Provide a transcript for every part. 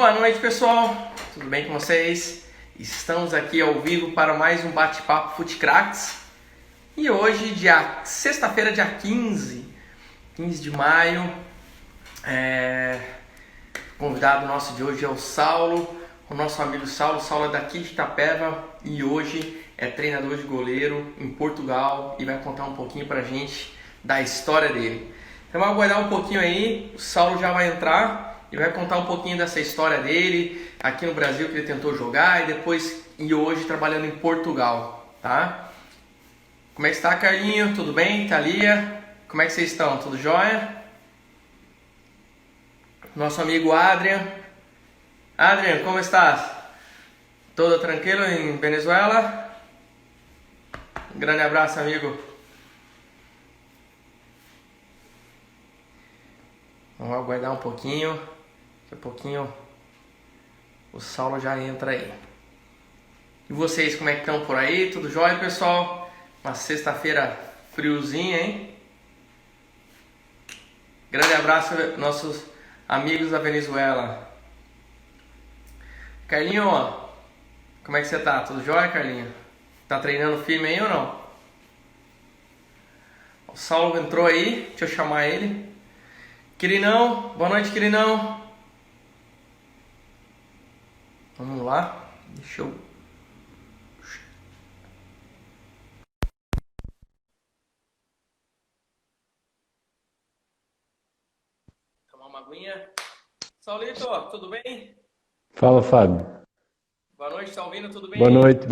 Boa noite, pessoal. Tudo bem com vocês? Estamos aqui ao vivo para mais um bate-papo FutCracks. E hoje, sexta-feira, dia 15 de maio, convidado nosso de hoje é o Saulo, o nosso amigo Saulo. Saulo é daqui de Itapeva e hoje é treinador de goleiro em Portugal e vai contar um pouquinho pra gente da história dele. Então vamos aguardar um pouquinho aí, o Saulo já vai entrar e vai contar um pouquinho dessa história dele aqui no Brasil, que ele tentou jogar e hoje trabalhando em Portugal, tá? Como é que está, Carlinho? Tudo bem? Thalia? Como é que vocês estão? Tudo jóia? Nosso amigo Adrian. Adrian, como estás? Tudo tranquilo em Venezuela? Um grande abraço, amigo. Vamos aguardar um pouquinho. Daqui a pouquinho o Saulo já entra aí. E vocês, como é que estão por aí? Tudo jóia, pessoal? Uma sexta-feira friozinha, hein? Grande abraço aos nossos amigos da Venezuela. Carlinho, como é que você tá? Tudo jóia, Carlinho? Tá treinando firme aí ou não? O Saulo entrou aí, deixa eu chamar ele. Quirinão, boa noite, Quirinão. Vamos lá, deixa eu... tomar uma aguinha. Saulito, tudo bem? Fala, Fábio. Boa noite, tá ouvindo? Tudo bem? Boa noite.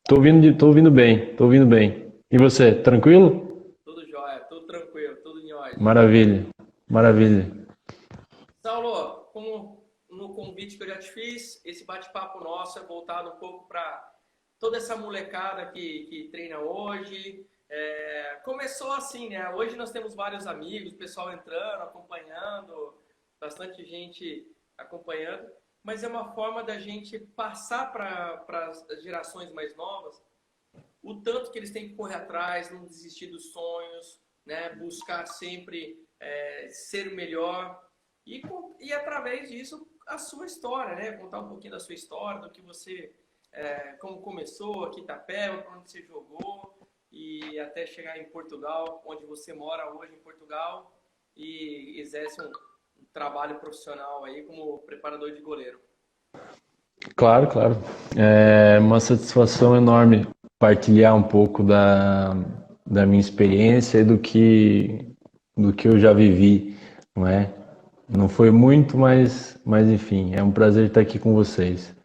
Tô ouvindo bem. E você, tranquilo? Tudo jóia, tudo tranquilo, tudo em ordem. Maravilha. Saulo, como no convite que eu já te fiz, esse bate-papo nosso é voltado um pouco para toda essa molecada que treina hoje. Começou assim, né? Hoje nós temos vários amigos, pessoal entrando, acompanhando, bastante gente acompanhando, mas é uma forma da gente passar para as gerações mais novas o tanto que eles têm que correr atrás, não desistir dos sonhos, né? Buscar sempre ser o melhor e através disso a sua história, né? Contar um pouquinho da sua história, do que você, como começou aqui em Itapeva, para onde você jogou e até chegar em Portugal, onde você mora hoje em Portugal e exerce um trabalho profissional aí como preparador de goleiro. Claro. É uma satisfação enorme partilhar um pouco da minha experiência e do que eu já vivi, não é? Não foi muito, mas enfim, é um prazer estar aqui com vocês.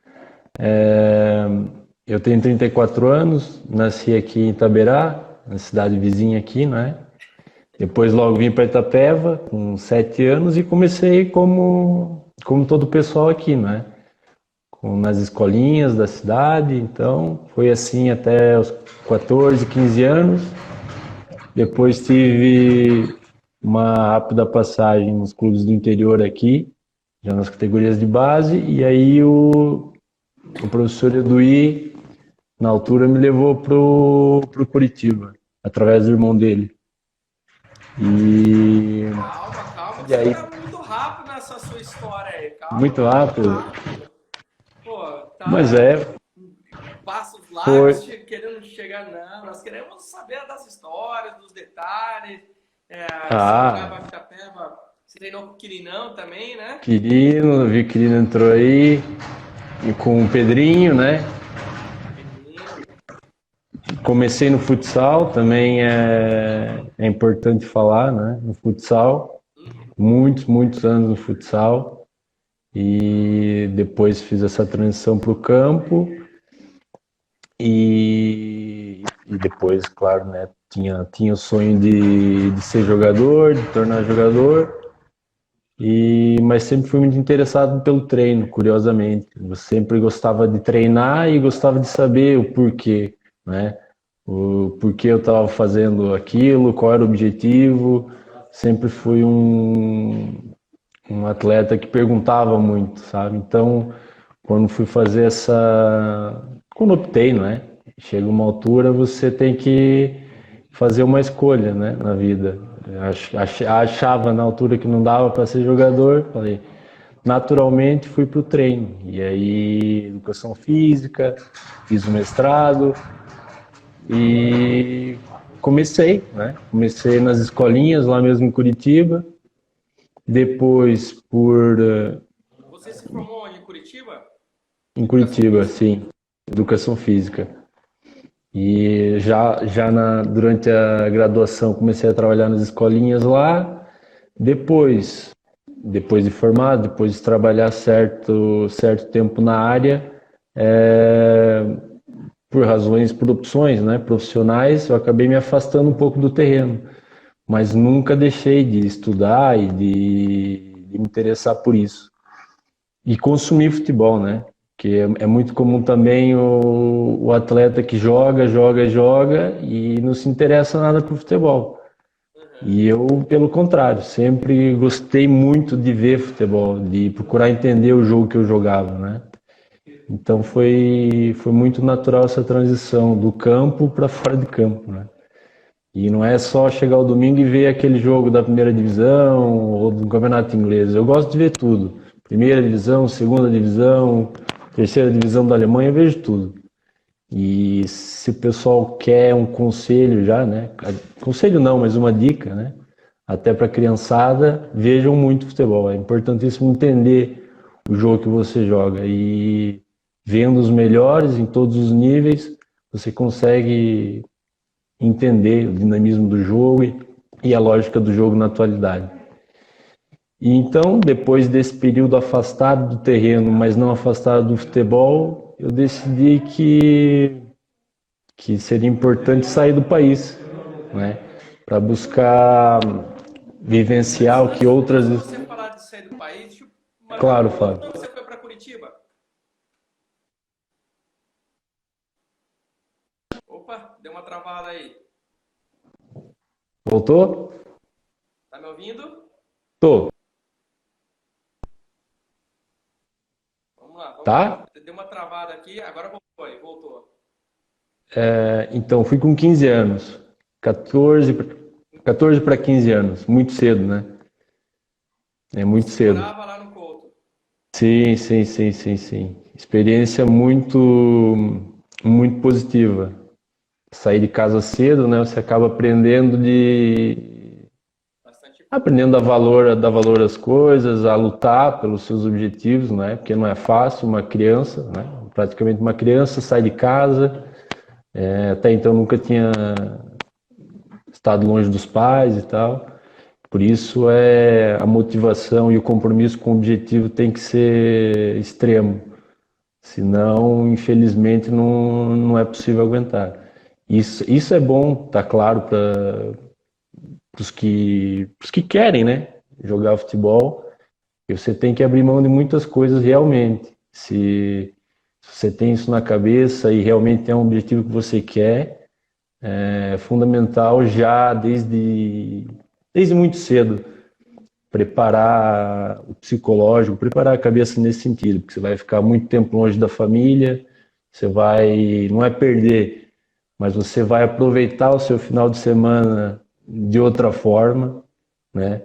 Eu tenho 34 anos, nasci aqui em Itaberá, na cidade vizinha aqui, não é? Depois logo vim para Itapeva com 7 anos e comecei como todo o pessoal aqui, não é? Nas escolinhas da cidade, então foi assim até os 14, 15 anos. Depois tive uma rápida passagem nos clubes do interior aqui, já nas categorias de base, e aí o professor Eduí, na altura, me levou pro Curitiba, através do irmão dele. Calma, E aí, você tá muito rápido nessa sua história aí, calma. muito rápido. Pô, tá Mas passos foi. largos, querendo chegar, não, nós queremos saber das histórias, dos detalhes, você jogava Itapeva, você treinou com o Quirinão também, né? Quirino, vi que Quirino entrou aí, e com o Pedrinho, né? Comecei no futsal, também é importante falar, né? No futsal, muitos anos no futsal, e depois fiz essa transição para o campo, e depois, claro, né? Tinha o sonho de ser jogador, de tornar jogador, mas sempre fui muito interessado pelo treino, curiosamente. Eu sempre gostava de treinar e gostava de saber o porquê, né? O porquê eu estava fazendo aquilo, qual era o objetivo. Sempre fui um atleta que perguntava muito, sabe? Então, quando fui fazer quando optei, não é? Chega uma altura, você tem que fazer uma escolha, né, na vida. Achava na altura que não dava para ser jogador, falei, naturalmente fui para o treino. E aí, educação física, fiz o mestrado e comecei, né? Comecei nas escolinhas lá mesmo em Curitiba. Depois Você se formou onde? Em Curitiba? em Educação Curitiba, física? sim, educação física. E durante a graduação comecei a trabalhar nas escolinhas lá. Depois de formado, depois de trabalhar certo tempo na área, é, por opções, né, profissionais, eu acabei me afastando um pouco do terreno. Mas nunca deixei de estudar e de me interessar por isso. E consumir futebol, né? Que é muito comum também o atleta que joga e não se interessa nada por futebol. Uhum. E eu, pelo contrário, sempre gostei muito de ver futebol, de procurar entender o jogo que eu jogava, né? Então foi muito natural essa transição do campo para fora de campo, né? E não é só chegar ao domingo e ver aquele jogo da primeira divisão ou do campeonato inglês. Eu gosto de ver tudo. Primeira divisão, segunda divisão, terceira divisão da Alemanha, eu vejo tudo. E se o pessoal quer um conselho já, né? Conselho não, mas uma dica, né? Até para a criançada, vejam muito futebol. É importantíssimo entender o jogo que você joga. E vendo os melhores em todos os níveis, você consegue entender o dinamismo do jogo e a lógica do jogo na atualidade. E então, depois desse período afastado do terreno, mas não afastado do futebol, eu decidi que seria importante sair do país, né? Para buscar vivenciar o que outras. Antes de você falar de sair do país, deixa eu bater uma Claro, bola. Fábio. Quando você foi para Curitiba? Opa, deu uma travada aí. Voltou? Tá me ouvindo? Tô. Vamos lá, vamos Tá? lá. Deu uma travada aqui, agora voltou. Então, fui com 15 anos. 14, 14 para 15 anos. Muito cedo, né? É muito Você cedo. morava lá no Couto. Sim, sim, sim, sim, sim. Experiência muito positiva. Sair de casa cedo, né? Você acaba Bastante coisa. aprendendo a dar valor às coisas, a lutar pelos seus objetivos, né? Porque não é fácil uma criança, né? Praticamente uma criança sai de casa. Até então nunca tinha estado longe dos pais e tal. Por isso a motivação e o compromisso com o objetivo tem que ser extremo. Senão, infelizmente, não é possível aguentar. Isso é bom, tá claro, para os que querem, né, jogar futebol. E você tem que abrir mão de muitas coisas realmente. Se você tem isso na cabeça e realmente é um objetivo que você quer, é fundamental já desde muito cedo preparar o psicológico, preparar a cabeça nesse sentido, porque você vai ficar muito tempo longe da família, você vai, não é perder, mas você vai aproveitar o seu final de semana de outra forma, né?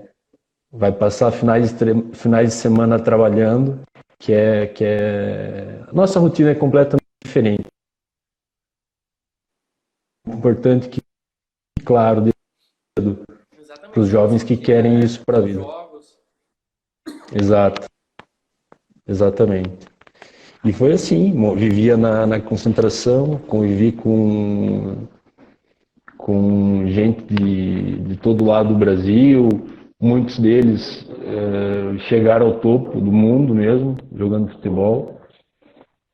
Vai passar finais de semana trabalhando, a nossa rotina é completamente diferente. É importante que, claro, para os Exatamente, a nossa jovens que rotina querem é isso para a os vida. jogos. Exato, exatamente. E foi assim, vivia na concentração, convivi com gente de todo lado do Brasil, muitos deles chegaram ao topo do mundo mesmo, jogando futebol.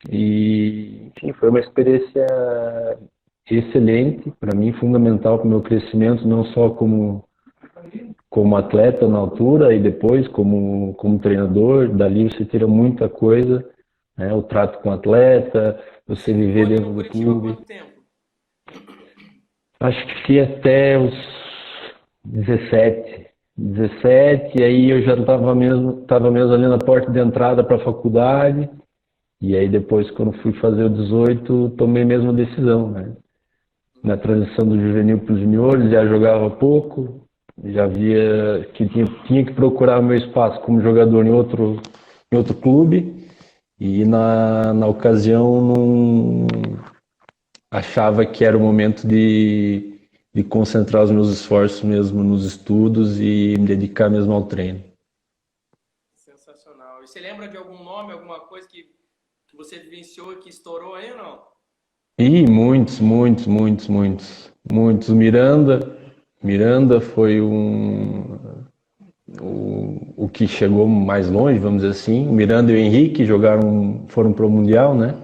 E, enfim, foi uma experiência excelente, para mim, fundamental para o meu crescimento, não só como atleta na altura e depois como treinador. Dali você tira muita coisa, né? O trato com o atleta, você Você ficou viver ali dentro no do Curitiba clube. quanto tempo? Acho que fiquei até os 17. 17, e aí eu já tava mesmo ali na porta de entrada para a faculdade. E aí depois, quando fui fazer o 18, tomei mesmo a decisão, né? Na transição do juvenil para os juniores, já jogava pouco, já via que tinha que procurar o meu espaço como jogador em outro clube e na ocasião não achava que era o momento de concentrar os meus esforços mesmo nos estudos e me dedicar mesmo ao treino. Sensacional. E você lembra de algum nome, alguma coisa que você vivenciou e que estourou aí ou não? E muitos, muitos, muitos, muitos, muitos. Miranda foi o que chegou mais longe, vamos dizer assim. O Miranda e o Henrique foram para o Mundial, né?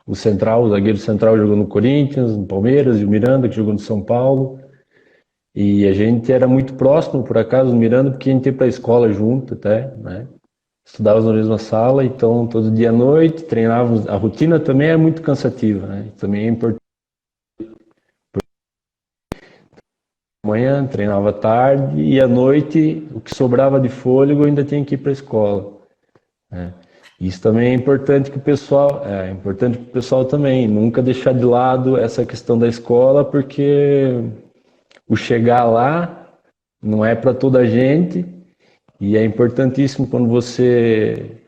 O zagueiro central jogou no Corinthians, no Palmeiras, e o Miranda que jogou no São Paulo. E a gente era muito próximo, por acaso, do Miranda, porque a gente ia para a escola junto até, né? Estudávamos na mesma sala, então todo dia à noite treinávamos. A rotina também é muito cansativa, né? Também é importante. Manhã treinava tarde e à noite o que sobrava de fôlego ainda tinha que ir para a escola, né? Isso também é importante para o pessoal também, nunca deixar de lado essa questão da escola, porque o chegar lá não é para toda a gente e é importantíssimo quando você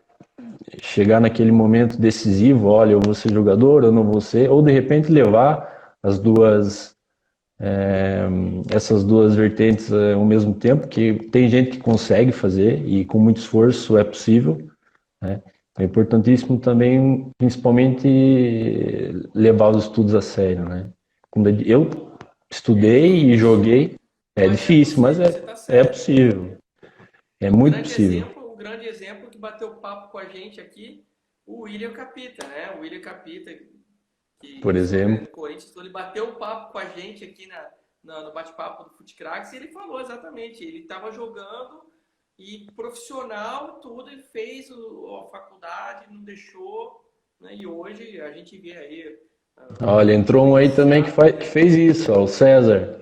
chegar naquele momento decisivo, olha, eu vou ser jogador, eu não vou ser, ou de repente levar essas duas vertentes ao mesmo tempo, que tem gente que consegue fazer e com muito esforço é possível, né? É importantíssimo também, principalmente, levar os estudos a sério, né? Eu estudei e joguei, é Mas é difícil, mas possível, você está é certo. possível, é muito possível. O grande exemplo que bateu papo com a gente aqui, o William Capita, né? O William Capita, Por que joga exemplo, no Corinthians, então ele bateu um papo com a gente aqui no bate-papo do Futecrax e ele falou exatamente, ele estava jogando e profissional, tudo, ele fez a faculdade, não deixou, né? E hoje a gente vê aí olha, entrou um aí também que fez isso, ó, o César.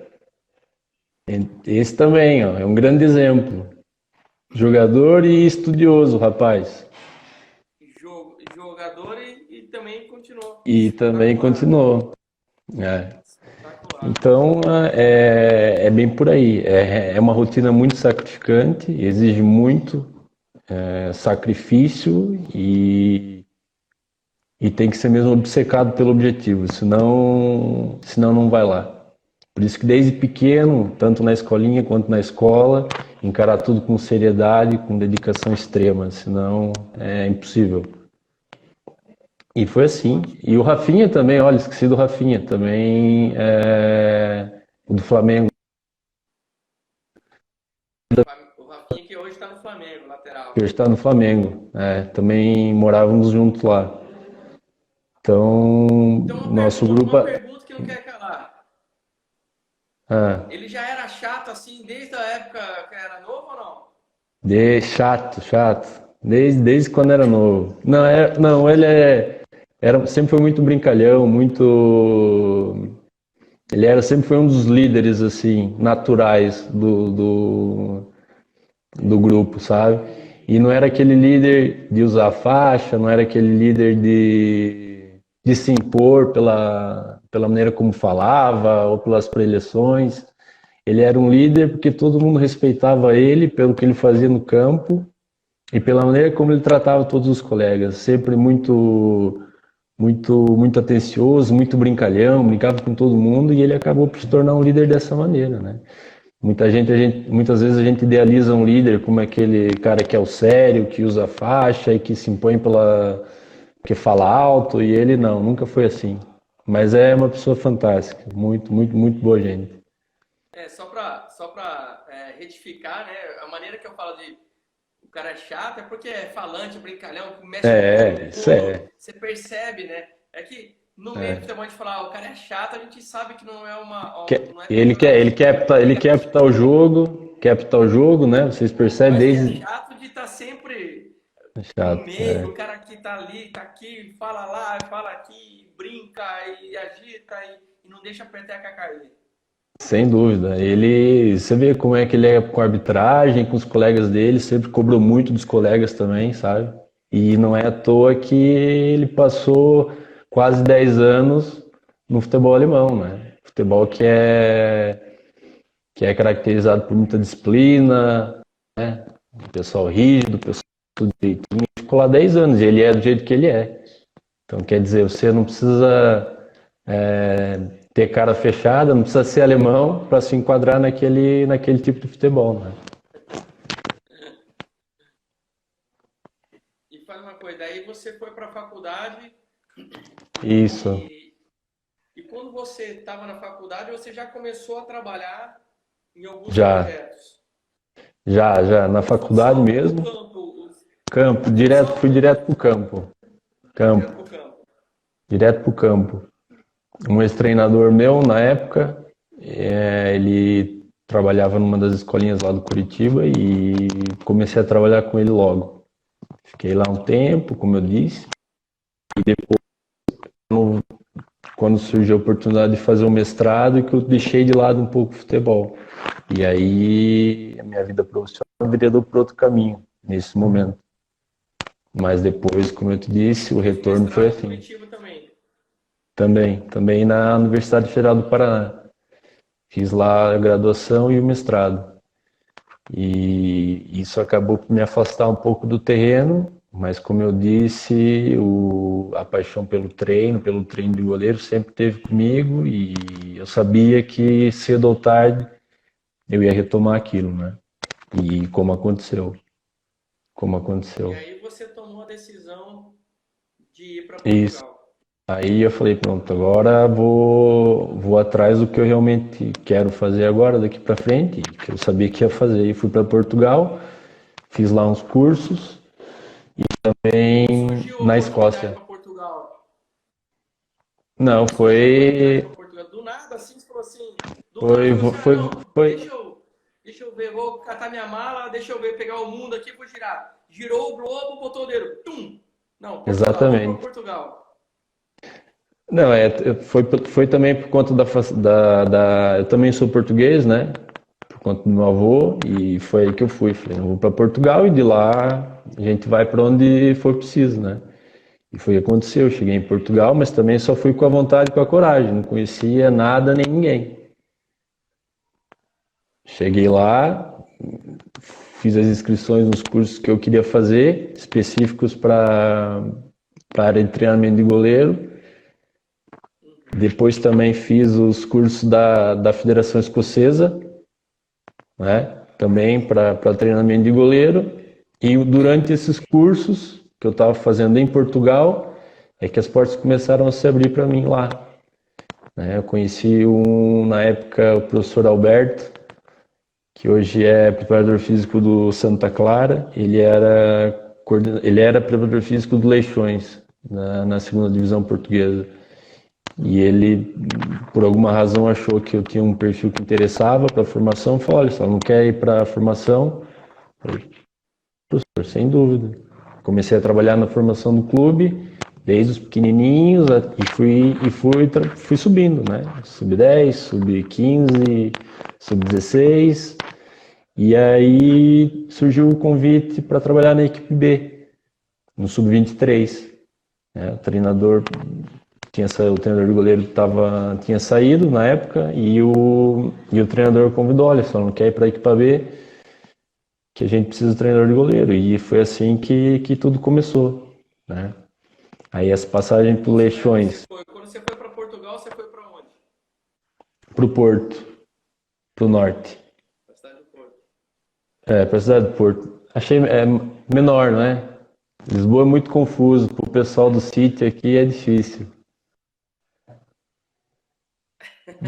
Esse também, ó, é um grande exemplo. Jogador e estudioso, rapaz. jogador e também continuou. E também Espetacular, continuou. É. espetacular. Então, é bem por aí. É uma rotina muito sacrificante, exige muito sacrifício e tem que ser mesmo obcecado pelo objetivo, senão não vai lá. Por isso que desde pequeno, tanto na escolinha quanto na escola, encarar tudo com seriedade, com dedicação extrema, senão é impossível. E foi assim. E o Rafinha também, olha, esqueci do Rafinha, também do Flamengo. O Rafinha que hoje está no Flamengo, Que lateral. hoje está no Flamengo. Também morávamos juntos lá. Então, Então, nosso grupo. uma pergunta que não quer calar. Ah, Ele já era chato assim desde a época que era novo ou não? chato, chato. Desde quando era novo. Não, não ele sempre foi muito brincalhão, muito. Sempre foi um dos líderes, assim, naturais do grupo, sabe? E não era aquele líder de usar faixa, não era aquele líder de se impor pela maneira como falava ou pelas preleções. Ele era um líder porque todo mundo respeitava ele pelo que ele fazia no campo e pela maneira como ele tratava todos os colegas. Sempre muito atencioso, muito brincalhão, brincava com todo mundo e ele acabou por se tornar um líder dessa maneira, né? Muitas vezes a gente idealiza um líder como aquele cara que é o sério, que usa faixa e que se impõe que fala alto, e ele não, nunca foi assim. Mas é uma pessoa fantástica, muito, muito, muito boa gente. Só pra retificar, né? A maneira que eu falo de o cara é chato é porque é falante, brincalhão, mexe com Isso tudo. é. Você percebe, né? É que no meio do é. futebol a gente fala, o cara é chato, a gente sabe que não é não é Ele quer, ele quer apitar, ele quer apitar o jogo, né? Vocês percebem mas que é desde. chato de estar sempre É no chato, meio, o cara que tá ali, tá aqui, fala lá, fala aqui, brinca e agita e não deixa a peteca cair. Sem dúvida. Você vê como é que ele é com a arbitragem, com os colegas dele, sempre cobrou muito dos colegas também, sabe? E não é à toa que ele passou quase 10 anos no futebol alemão, né? Futebol que é caracterizado por muita disciplina, né? Pessoal rígido, pessoal tudo direitinho, ficou lá 10 anos e ele é do jeito que ele é. Então, quer dizer, você não precisa ter cara fechada, não precisa ser alemão para se enquadrar naquele tipo de futebol, né? E faz uma coisa, daí você foi para a faculdade Isso, e, e quando você estava na faculdade, você já começou a trabalhar em alguns já, projetos. já, na Ou faculdade futsal ou mesmo, campo? campo, Futsal fui ou direto campo? pro campo, Direto campo, pro campo. direto pro campo. Um ex-treinador meu, na época, ele trabalhava numa das escolinhas lá do Curitiba e comecei a trabalhar com ele logo. Fiquei lá um tempo, como eu disse, e depois, quando surgiu a oportunidade de fazer o mestrado, que eu deixei de lado um pouco o futebol. E aí a minha vida profissional enveredou por outro caminho, nesse momento. Mas depois, como eu te disse, o Fez retorno foi mestrado em assim. Curitiba também. Também na Universidade Federal do Paraná. Fiz lá a graduação e o mestrado. E isso acabou por me afastar um pouco do terreno, mas como eu disse, a paixão pelo treino de goleiro sempre teve comigo e eu sabia que cedo ou tarde eu ia retomar aquilo, né? E como E aconteceu. aí você tomou a decisão de ir para Isso. Portugal. Aí eu falei, pronto, agora vou atrás do que eu realmente quero fazer agora, daqui para frente, que eu sabia que ia fazer. E fui para Portugal, fiz lá uns cursos Como em, surgiu a na oportunidade Escócia. para Portugal? Não, Como surgiu a oportunidade foi, para Portugal? Do nada, assim, você falou assim, do nada, foi, falou assim, ah, foi, não, foi, deixa eu ver, vou catar minha mala, deixa eu ver, pegar o mundo aqui, vou girar. Girou o globo, botou o dedo, tum! Não, Portugal, vou para exatamente. Portugal. Não, foi também por conta eu também sou português, né? Por conta do meu avô, e foi aí que eu fui. Falei, eu vou para Portugal e de lá a gente vai para onde for preciso, né? E foi o que aconteceu. Eu cheguei em Portugal, mas também só fui com a vontade e com a coragem. Não conhecia nada nem ninguém. Cheguei lá, fiz as inscrições nos cursos que eu queria fazer, específicos para área de treinamento de goleiro. Depois também fiz os cursos da Federação Escocesa, né? Também para treinamento de goleiro. E durante esses cursos que eu estava fazendo em Portugal, é que as portas começaram a se abrir para mim lá, né? Eu conheci na época o professor Alberto, que hoje é preparador físico do Santa Clara. Ele era preparador físico do Leixões, na segunda divisão portuguesa. E ele, por alguma razão, achou que eu tinha um perfil que interessava para a formação. Falou, olha, só não quer ir para a formação? Eu falei, professor, sem dúvida. Comecei a trabalhar na formação do clube, desde os pequenininhos, fui subindo, né? Sub-10, sub-15, sub-16. E aí surgiu o convite para trabalhar na equipe B, no sub-23. Né? O treinador de goleiro tinha saído na época e o treinador convidou, olha, só não quer ir para a equipe B, que a gente precisa de treinador de goleiro. E foi assim que tudo começou, né? Aí essa passagem Então pro você Leixões, foi, quando você foi para Portugal, você foi para onde? pro Porto, pro norte. Para a cidade do Porto. Pra cidade do Porto. Achei menor, né? Lisboa é muito confuso, pro pessoal do sítio aqui é difícil.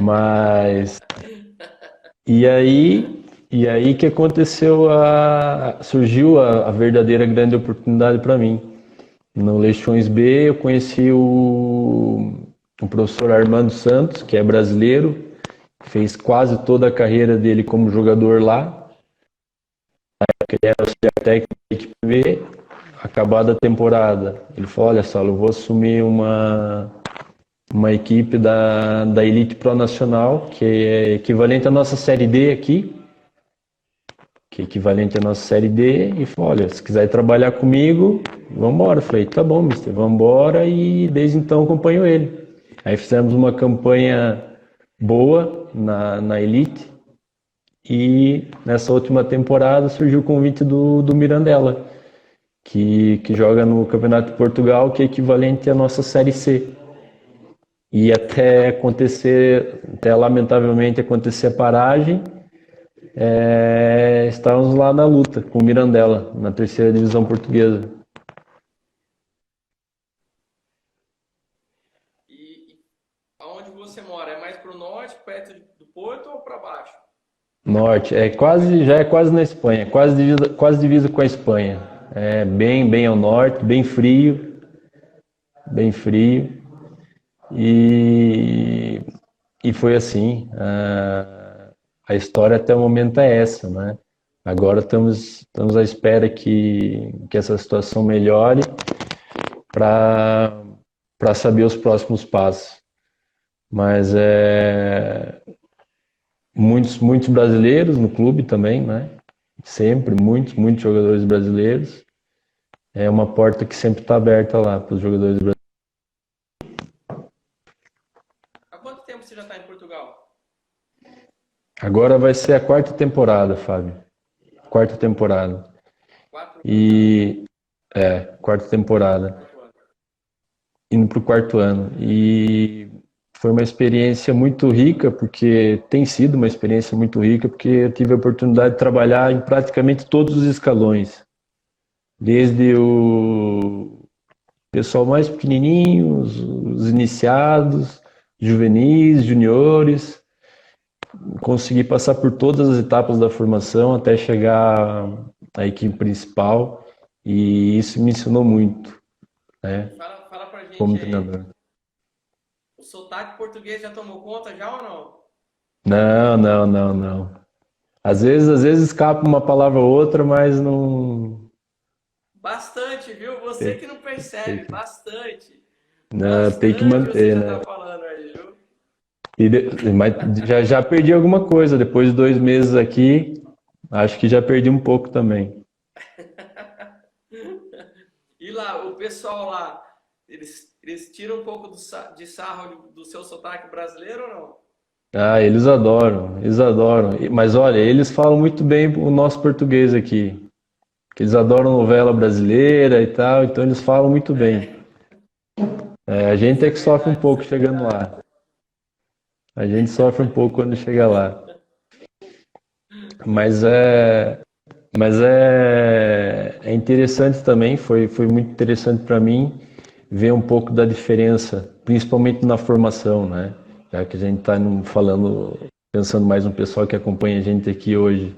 Mas e aí que aconteceu surgiu a verdadeira grande oportunidade para mim. No Leixões B eu conheci o professor Armando Santos, que é brasileiro, fez quase toda a carreira dele como jogador lá. Ele era auxiliar técnico da equipe B. Acabada a temporada, ele falou, olha só, eu vou assumir uma equipe da Elite Pro Nacional, que é equivalente à nossa Série D aqui, que é equivalente à nossa Série D, e falou, olha, se quiser trabalhar comigo, vamos embora. Eu falei, tá bom, mister, vamos embora, e desde então acompanho ele. Aí fizemos uma campanha boa na Elite, e nessa última temporada surgiu o convite do Mirandela, que joga no Campeonato de Portugal, que é equivalente à nossa Série C. E até acontecer, até lamentavelmente acontecer a paragem, estávamos lá na luta com o Mirandela, na terceira divisão portuguesa. E aonde você mora? É mais para o norte, perto do Porto ou para baixo? Norte, já é quase na Espanha, quase divisa com a Espanha. É bem ao norte, bem frio. E, e foi assim. A história até o momento é essa, né? Agora estamos à espera que essa situação melhore para saber os próximos passos. Mas muitos brasileiros no clube também, né? Sempre, muitos jogadores brasileiros. É uma porta que sempre está aberta lá para os jogadores brasileiros. Há quanto tempo você já está em Portugal? Agora vai ser a quarta temporada, Fábio. Quarta temporada. 4 E quarta temporada. anos. Indo para o quarto ano. E foi uma experiência muito rica, porque tem sido uma experiência muito rica, porque eu tive a oportunidade de trabalhar em praticamente todos os escalões. Desde o pessoal mais pequenininho, os iniciados, juvenis, juniores. Consegui passar por todas as etapas da formação até chegar à equipe principal, e isso me ensinou muito, né, Fala pra como gente aí. treinador. O sotaque português já tomou conta já ou não? Não. Às vezes escapa uma palavra ou outra, mas não. Bastante, viu? Você Tem, que não tem percebe, que, bastante. não, tem que Bastante você manter, já né? tá falando aí, viu? Mas já perdi alguma coisa. Depois de 2 meses aqui, acho que já perdi um pouco também. E lá, o pessoal lá, eles tiram um pouco de sarro do seu sotaque brasileiro ou não? Ah, eles adoram, eles adoram. Mas olha, eles falam muito bem o nosso português aqui, que eles adoram novela brasileira e tal, então eles falam muito bem. A gente Isso é é que sofre um verdade, isso pouco é chegando verdade. lá. A gente sofre um pouco quando chega lá. Mas é interessante também, foi muito interessante para mim ver um pouco da diferença, principalmente na formação, né? Já que a gente está falando, pensando mais no pessoal que acompanha a gente aqui hoje,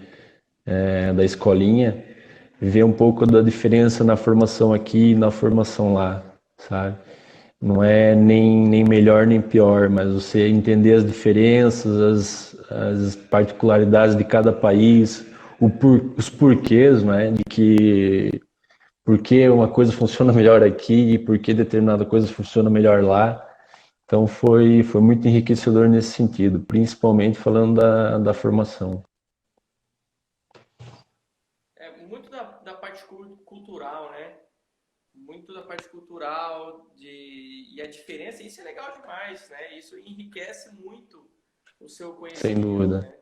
da escolinha, ver um pouco da diferença na formação aqui e na formação lá, sabe? Não é nem melhor nem pior, mas você entender as diferenças, as particularidades de cada país, os porquês, né? De que por que uma coisa funciona melhor aqui e por que determinada coisa funciona melhor lá. Então foi muito enriquecedor nesse sentido, principalmente falando da formação. É muito da parte cultural, né? Muito da parte cultural e a diferença, isso é legal demais, né? Isso enriquece muito o seu Sem conhecimento, dúvida, né?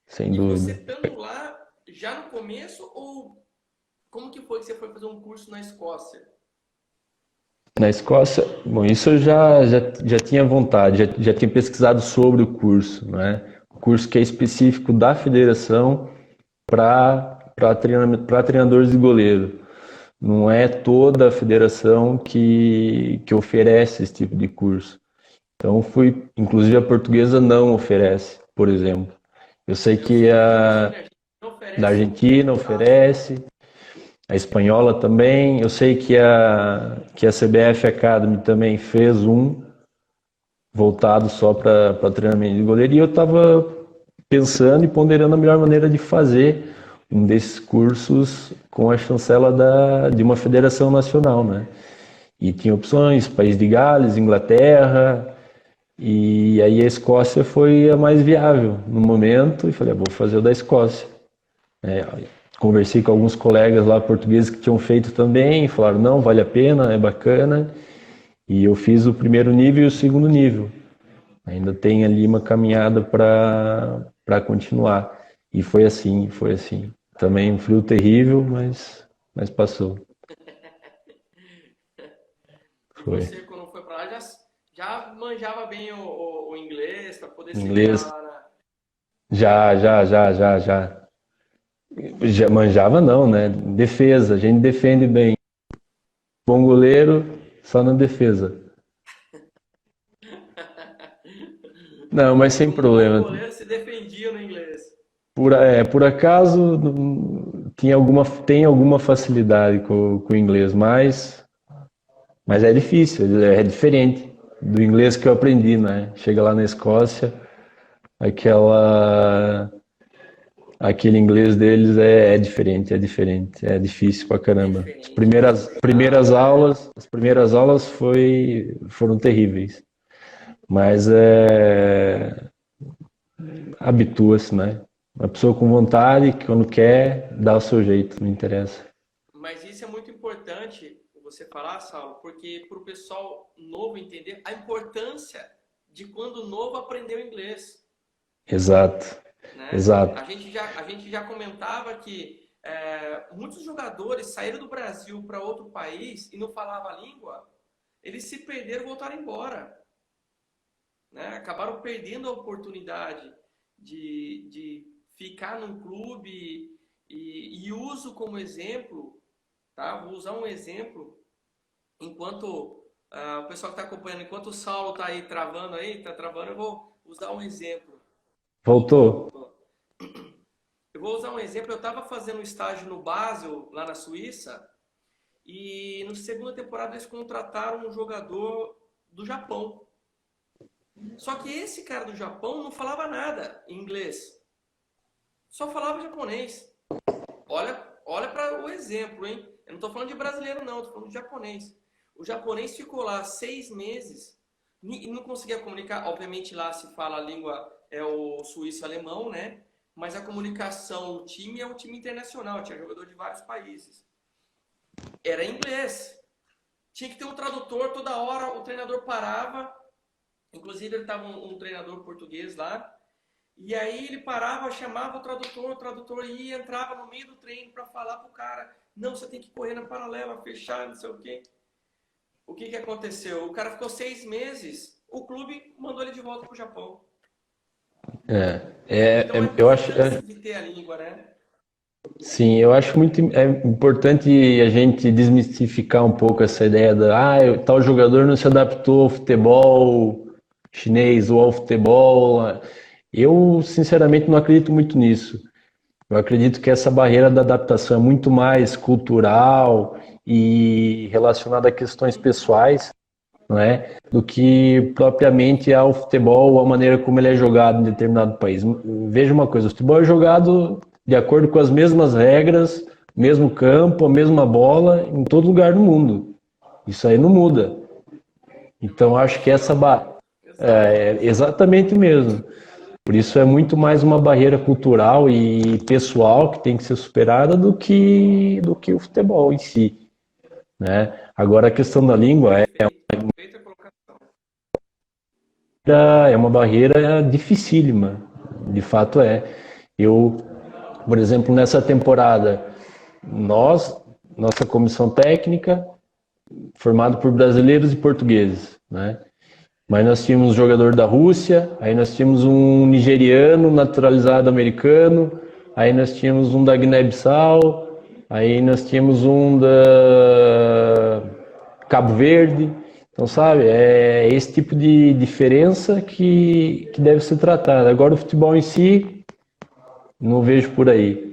sem E você dúvida. estando lá já no começo ou como que foi que você foi fazer um curso na Escócia? Na Escócia, bom, isso eu já tinha vontade, já tinha pesquisado sobre o curso, né? O curso que é específico da federação para treinadores de goleiro. Não é toda a federação que oferece esse tipo de curso. Então inclusive a portuguesa não oferece, por exemplo. Eu sei Eu que sei que a a Argentina da oferece Argentina um básico. oferece, a espanhola também. Eu sei que a CBF Academy também fez um voltado só para treinamento de goleiro, e eu estava pensando e ponderando a melhor maneira de fazer um desses cursos com a chancela de uma federação nacional, né? E tinha opções, País de Gales, Inglaterra, e aí a Escócia foi a mais viável no momento, e falei, vou fazer o da Escócia. Conversei com alguns colegas lá portugueses que tinham feito também, falaram, não, vale a pena, é bacana, e eu fiz o primeiro nível e o segundo nível. Ainda tem ali uma caminhada para continuar. E foi assim. Também um frio terrível, mas mas passou. E Foi. você, quando foi para lá, já manjava bem o inglês para poder se virar Inglês, lá na... já. Já manjava não, né? Defesa, a gente defende bem. Bom goleiro, só na defesa. Não, mas sem Como bom problema. goleiro, se defendia no inglês. Por acaso tem alguma facilidade com o inglês, mas é difícil, é diferente do inglês que eu aprendi, né? Chega lá na Escócia, aquela aquele inglês deles é difícil pra É caramba. diferente, é Primeiras complicado, né? aulas, as primeiras aulas foram terríveis, mas habitua-se, né? Uma pessoa com vontade, que quando quer, dá o seu jeito, não interessa. Mas isso é muito importante você falar, Saulo, porque para o pessoal novo entender a importância de quando novo aprender o inglês, Exato, né? exato. A gente já comentava que muitos jogadores saíram do Brasil para outro país e não falavam a língua, eles se perderam e voltaram embora, né? Acabaram perdendo a oportunidade de ficar num clube e uso como exemplo, tá? Vou usar um exemplo enquanto o pessoal que está acompanhando, enquanto o Saulo está aí, tá travando, eu vou usar um exemplo. Voltou? Voltou. Eu vou usar um exemplo. Eu estava fazendo um estágio no Basel, lá na Suíça, e na segunda temporada eles contrataram um jogador do Japão. Só que esse cara do Japão não falava nada em inglês, só falava japonês. Olha para o exemplo, hein? Eu não estou falando de brasileiro, não, estou falando de japonês. O japonês ficou lá 6 meses e não conseguia comunicar. Obviamente lá se fala a língua é o suíço-alemão, né? Mas a comunicação no time é um time internacional, tinha jogador de vários países. Era inglês. Tinha que ter um tradutor toda hora, o treinador parava. Inclusive ele estava um treinador português lá. E aí ele parava, chamava o tradutor ia, entrava no meio do treino para falar pro cara, não, você tem que correr na paralela, fechar, não sei o quê. O que que aconteceu? O cara ficou 6 meses, o clube mandou ele de volta pro Japão. Então a Eu acho, importância de ter a língua, né? sim, eu acho muito importante a gente desmistificar um pouco essa ideia tal jogador não se adaptou ao futebol chinês ou ao futebol. Eu, sinceramente, não acredito muito nisso. Eu acredito que essa barreira da adaptação é muito mais cultural e relacionada a questões pessoais, não é? Do que propriamente ao futebol, a maneira como ele é jogado em determinado país. Veja uma coisa, o futebol é jogado de acordo com as mesmas regras, mesmo campo, a mesma bola, em todo lugar do mundo. Isso aí não muda. Então, acho que Exato. é exatamente mesmo. Por isso é muito mais uma barreira cultural e pessoal que tem que ser superada do que o futebol em si, né? Agora a questão da língua Perfeita colocação. é uma barreira dificílima, de fato é. Eu, por exemplo, nessa temporada, nossa comissão técnica, formada por brasileiros e portugueses, né? Mas nós tínhamos um jogador da Rússia, aí nós tínhamos um nigeriano naturalizado americano, aí nós tínhamos um da Guiné-Bissau, aí nós tínhamos um da Cabo Verde. Então, sabe, é esse tipo de diferença que deve ser tratada. Agora, o futebol em si, não vejo por aí.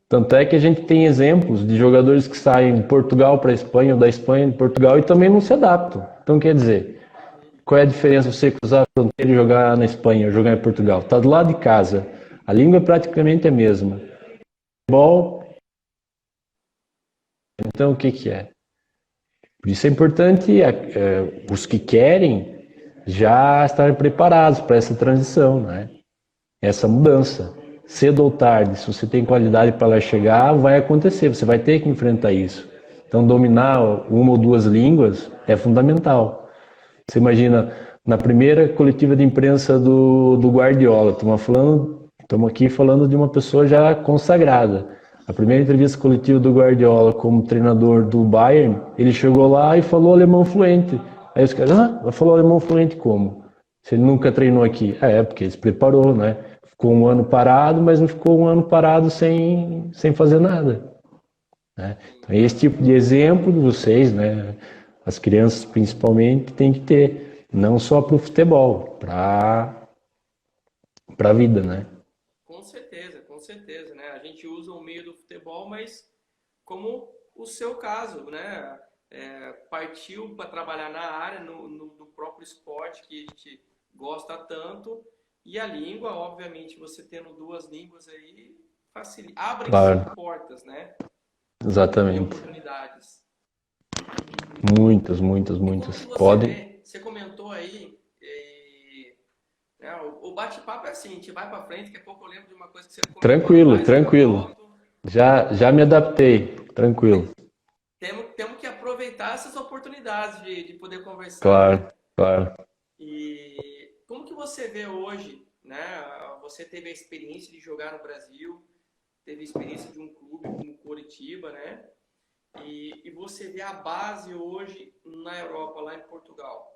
Tanto é que a gente tem exemplos de jogadores que saem de Portugal para a Espanha, ou da Espanha de Portugal, e também não se adaptam. Então, quer dizer, qual é a diferença você cruzar a fronteira e jogar na Espanha ou jogar em Portugal? Está do lado de casa. A língua é praticamente a mesma. Futebol, então o que que é? Por isso é importante os que querem já estarem preparados para essa transição, né? Essa mudança. Cedo ou tarde, se você tem qualidade para lá chegar, vai acontecer, você vai ter que enfrentar isso. Então, dominar uma ou duas línguas é fundamental. Você imagina, na primeira coletiva de imprensa do Guardiola, estamos aqui falando de uma pessoa já consagrada. A primeira entrevista coletiva do Guardiola como treinador do Bayern, ele chegou lá e falou alemão fluente. Aí os caras, falou alemão fluente como? Se ele nunca treinou aqui. Porque ele se preparou, né? Ficou um ano parado, mas não ficou um ano parado sem fazer nada. Né? Então, esse tipo de exemplo de vocês, né? As crianças principalmente, tem que ter. Não só para o futebol, para a vida, né? Com certeza, né? A gente usa o meio do futebol, mas como o seu caso, né? Partiu para trabalhar na área, no próprio esporte que a gente gosta tanto, e a língua, obviamente, você tendo duas línguas aí, facilita, abrem-se Claro, portas, né? E exatamente. oportunidades. Muitas, muitas, E como que muitas. você Podem. vê, você comentou aí, né, o bate-papo é assim, a gente vai para frente, daqui a pouco eu lembro de uma coisa que você comentou lá Tranquilo, atrás, aí eu tranquilo. volto. Já me adaptei, tranquilo. Temos que aproveitar essas oportunidades de poder conversar, né? Claro, claro. E como que você vê hoje, né? Você teve a experiência de jogar no Brasil, teve a experiência de um clube como o Coritiba, né? E você vê a base hoje na Europa, lá em Portugal.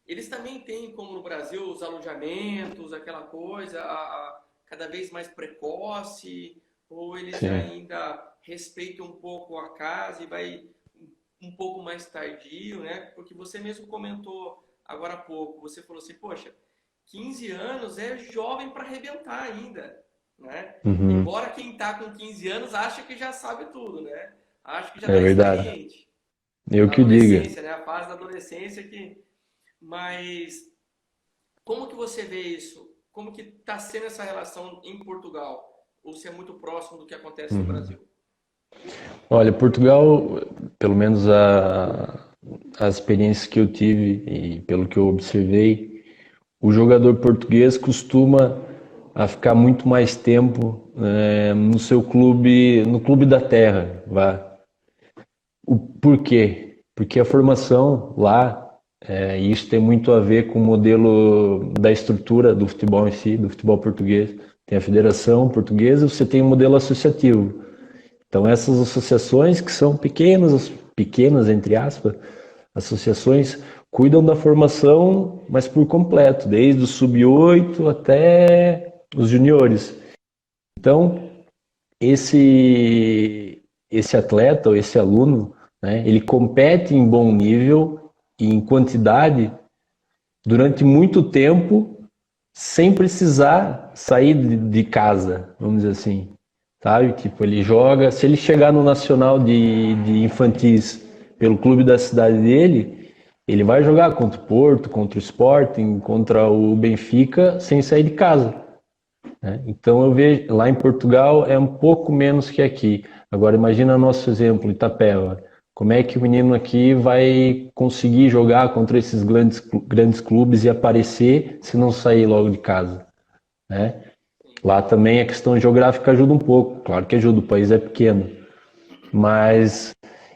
Eles também têm, como no Brasil, os alojamentos, aquela coisa, cada vez mais precoce, ou eles Sim. ainda respeitam um pouco a casa e vai um pouco mais tardio, né? Porque você mesmo comentou agora há pouco, você falou assim, poxa, 15 anos é jovem para arrebentar ainda, né? Uhum. Embora quem está com 15 anos acha que já sabe tudo, né? Acha que já É está verdade. experiente. Eu A que o diga. adolescência, né? A fase da adolescência que... Mas como que você vê isso? Como que está sendo essa relação em Portugal? Ou se é muito próximo do que acontece no Uhum. Brasil? Olha, Portugal, pelo menos as experiências que eu tive e pelo que eu observei, o jogador português costuma a ficar muito mais tempo no seu clube, no clube da terra, vá. Por quê? Porque a formação lá, e isso tem muito a ver com o modelo da estrutura do futebol em si, do futebol português. Tem a Federação Portuguesa, você tem o modelo associativo. Então essas associações que são pequenas, pequenas entre aspas, associações cuidam da formação, mas por completo, desde o sub-8 até os juniores. Então, esse atleta ou esse aluno, né, ele compete em bom nível e em quantidade durante muito tempo sem precisar sair de casa, vamos dizer assim, sabe? Tipo, ele joga, se ele chegar no Nacional de Infantis pelo clube da cidade dele, ele vai jogar contra o Porto, contra o Sporting, contra o Benfica, sem sair de casa. Né? Então eu vejo lá em Portugal é um pouco menos que aqui. Agora imagina nosso exemplo, Itapeva. Como é que o menino aqui vai conseguir jogar contra esses grandes clubes e aparecer se não sair logo de casa? Né? Lá também a questão geográfica ajuda um pouco, claro que ajuda, o país é pequeno, mas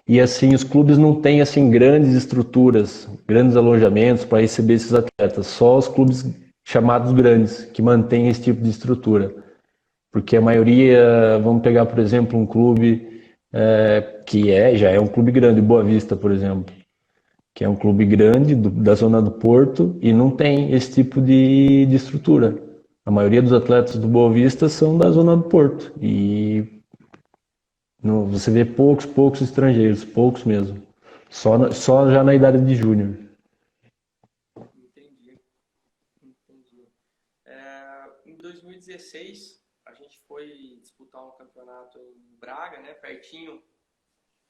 e assim os clubes não têm assim grandes estruturas, grandes alojamentos para receber esses atletas, só os clubes chamados grandes que mantêm esse tipo de estrutura, porque a maioria, vamos pegar por exemplo um clube que já é um clube grande, Boa Vista, por exemplo, que é um clube grande da zona do Porto e não tem esse tipo de estrutura. A maioria dos atletas do Boa Vista são da zona do Porto e você vê poucos estrangeiros, poucos mesmo. Só já na idade de júnior. Entendi, entendi. Em 2016, a gente foi disputar um campeonato em Braga, né? Pertinho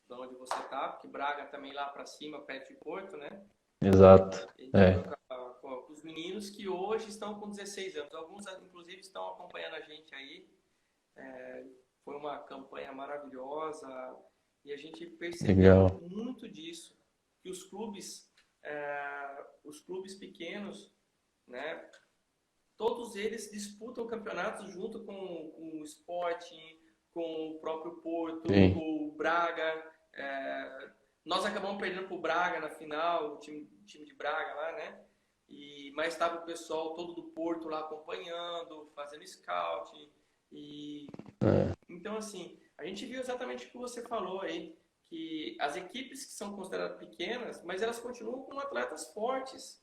de onde você tá, porque Braga também lá para cima, perto de Porto, né? Exato. A gente foi É, com os meninos que hoje estão com 16 anos. Alguns, inclusive, estão acompanhando a gente aí. Foi uma campanha maravilhosa e a gente percebeu legal. muito disso, que os clubes pequenos, né, todos eles disputam campeonatos junto com o Sporting, com o próprio Porto, Sim. com o Braga. Nós acabamos perdendo para o Braga na final, o time de Braga lá, né? Mas estava o pessoal todo do Porto lá acompanhando, fazendo scout. E É. então Então, assim, a gente viu exatamente o que você falou aí, que as equipes que são consideradas pequenas, mas elas continuam com atletas fortes.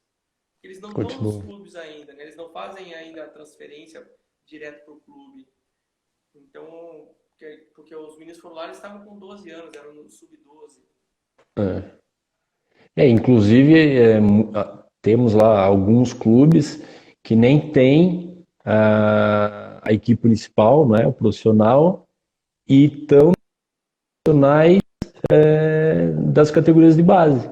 Eles não estão nos Continua. clubes ainda, né? Eles não fazem ainda a transferência direto para o clube. Então, porque os meninos foram lá, eles estavam com 12 anos, eram no sub-12. É. Inclusive, temos lá alguns clubes que nem têm a equipe principal, né, o profissional, e estão profissionais das categorias de base.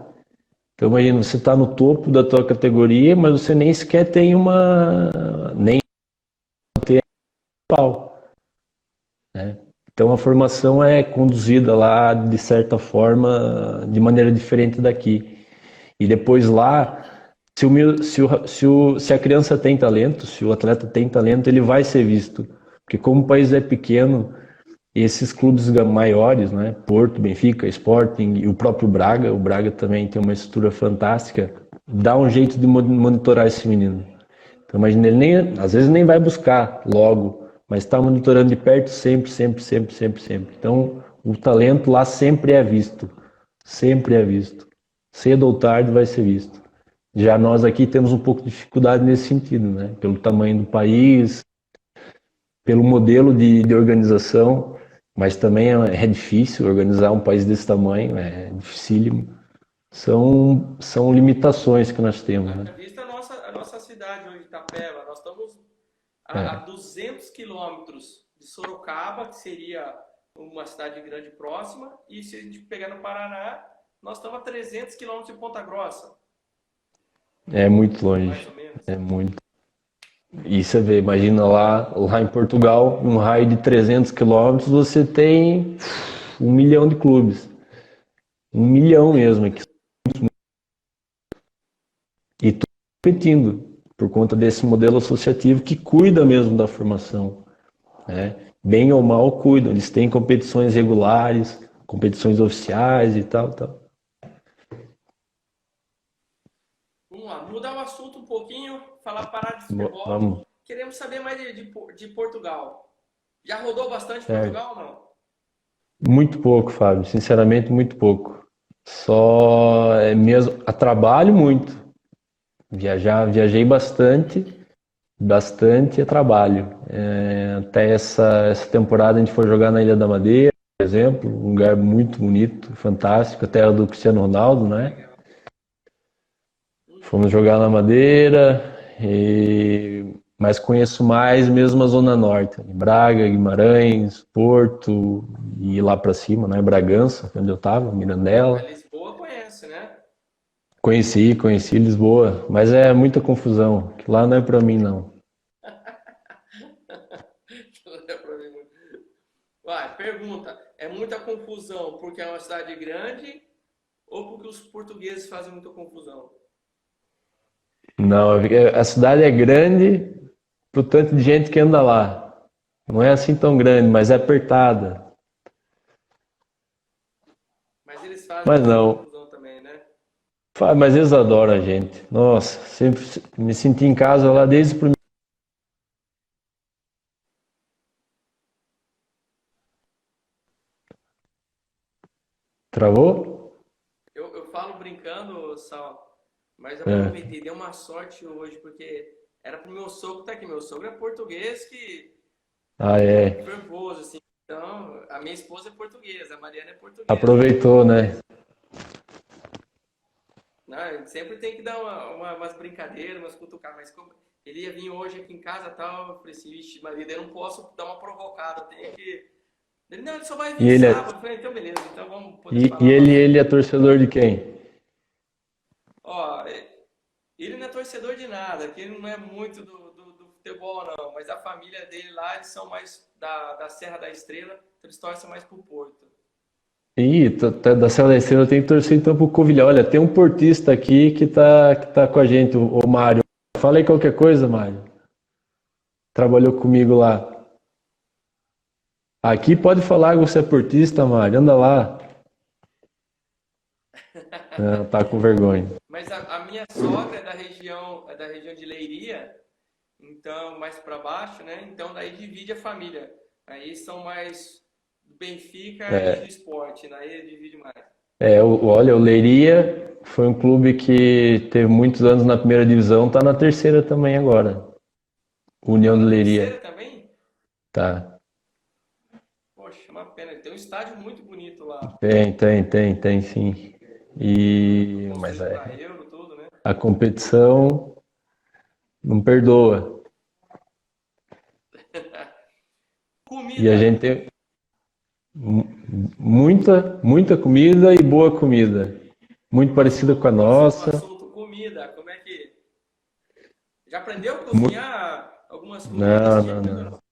Então, imagina, você está no topo da tua categoria, mas você nem sequer tem nem tem principal, né? Então, a formação é conduzida lá, de certa forma, de maneira diferente daqui. E depois lá, se a criança tem talento, se o atleta tem talento, ele vai ser visto. Porque como o país é pequeno, esses clubes maiores, né, Porto, Benfica, Sporting e o próprio Braga, o Braga também tem uma estrutura fantástica, dá um jeito de monitorar esse menino. Então imagina, ele nem, às vezes nem vai buscar logo, mas está monitorando de perto sempre, sempre, sempre, sempre, sempre. Então o talento lá sempre é visto, sempre é visto. Cedo ou tarde vai ser visto. Já nós aqui temos um pouco de dificuldade nesse sentido, né? Pelo tamanho do país, pelo modelo de organização, mas também é difícil organizar um país desse tamanho, é dificílimo. São limitações que nós temos, né? Vista a nossa cidade hoje, Itapeva, nós estamos a É, 200 quilômetros de Sorocaba, que seria uma cidade grande próxima, e se a gente pegar no Paraná, nós estamos a 300 quilômetros de Ponta Grossa, é muito mais longe, ou menos. é muito. E você vê, imagina lá em Portugal, um raio de 300 quilômetros, você tem 1 milhão de clubes. 1 milhão mesmo aqui. E tudo competindo, por conta desse modelo associativo que cuida mesmo da formação, né? Bem ou mal cuidam. Eles têm competições regulares, competições oficiais e tal, tal. Vamos lá, mudar o assunto um pouquinho, parar de futebol. Vamos, Queremos saber mais de Portugal. Já rodou bastante certo. Portugal ou não? Muito pouco, Fábio. Sinceramente, muito pouco. Só é mesmo a trabalho muito. Viajei bastante, bastante a trabalho. Até essa temporada a gente foi jogar na Ilha da Madeira, por exemplo, um lugar muito bonito, fantástico, a terra do Cristiano Ronaldo, né? Legal. Fomos jogar na Madeira, mas conheço mais mesmo a Zona Norte, Braga, Guimarães, Porto e lá para cima, né? Bragança, onde eu estava, Mas Mirandela. Lisboa conhece, né? Conheci Lisboa, mas é muita confusão, que lá não é para mim não. Vai, pergunta. É muita confusão porque é uma cidade grande ou porque os portugueses fazem muita confusão? Não, a cidade é grande pro tanto de gente que anda lá. Não é assim tão grande, mas é apertada. Mas eles fazem Mas muita não, confusão também, né? mas eles adoram a gente. Nossa, sempre me senti em casa lá desde o primeiro. Travou? Eu falo brincando, Sal, mas eu É. aproveitei, dei uma sorte hoje, porque era pro meu sogro estar aqui. Meu sogro é português que Ah, é. fervoso, assim. Então, a minha esposa é portuguesa, a Mariana é portuguesa. Aproveitou, né? Não, a gente sempre tem que dar umas brincadeiras, umas cutucar, mas como ele ia vir hoje aqui em casa e tal, eu falei assim, vixe, marido, eu não posso dar uma provocada, eu tenho que. Ele, não, ele só vai E vir ele é, sábado. Eu falei, então beleza, então vamos poder e falar ele é bastante. torcedor de quem? Ó, ele não é torcedor de nada, que ele não é muito do futebol, não, mas a família dele lá, eles são mais da Serra da Estrela, então eles torcem mais pro Porto. Ih, da Serra da Estrela eu tenho que torcer então pro Covilhã. Olha, tem um portista aqui que tá com a gente, o Mário. Fala aí qualquer coisa, Mário. Trabalhou comigo lá. Aqui pode falar que você é portista, Mário. Anda lá. Não, tá com vergonha. Mas a minha sogra é da região de Leiria, então mais para baixo, né? Então daí divide a família. Aí são mais do Benfica e do É, Sport, né? Aí divide mais. olha, o Leiria foi um clube que teve muitos anos na primeira divisão, tá na terceira também agora. Tá União de na Leiria, terceira também? tá. Poxa, uma pena. Tem um estádio muito bonito lá. Tem sim. Mas Construído para Euro, tudo, né? a competição não perdoa. E a Comida. gente tem muita comida e boa comida. Muito parecida com a Próximo nossa. assunto, comida. Como é que. Já aprendeu a Mu- cozinhar algumas comidas Não, não, típicas ou não. não?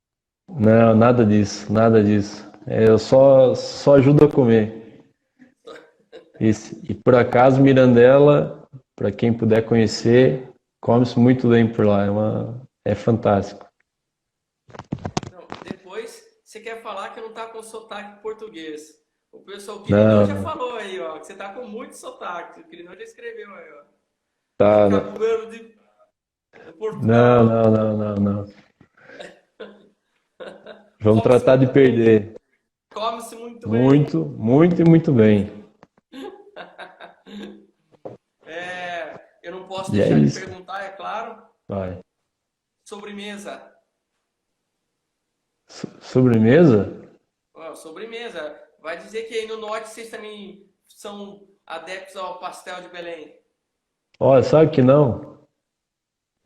Não, nada disso, nada disso. Eu só ajudo a comer. E por acaso, Mirandela, para quem puder conhecer, come-se muito bem por lá. É fantástico. Não, depois você quer falar que não tá com sotaque português. O pessoal, o Quirinão Não, já não. falou aí, ó, que você tá com muito sotaque. O Quirinão já escreveu aí, ó. De Tá, Cabo Verde, de não, Portugal. não, não, não, não. Vamos Come-se tratar de muito bem. perder. Come-se muito bem. Muito, muito e muito bem. Eu não posso E é deixar de isso. perguntar, é claro, Vai. sobremesa. Sobremesa? Ó, sobremesa. Vai dizer que aí no norte vocês também são adeptos ao pastel de Belém. Olha, sabe que não?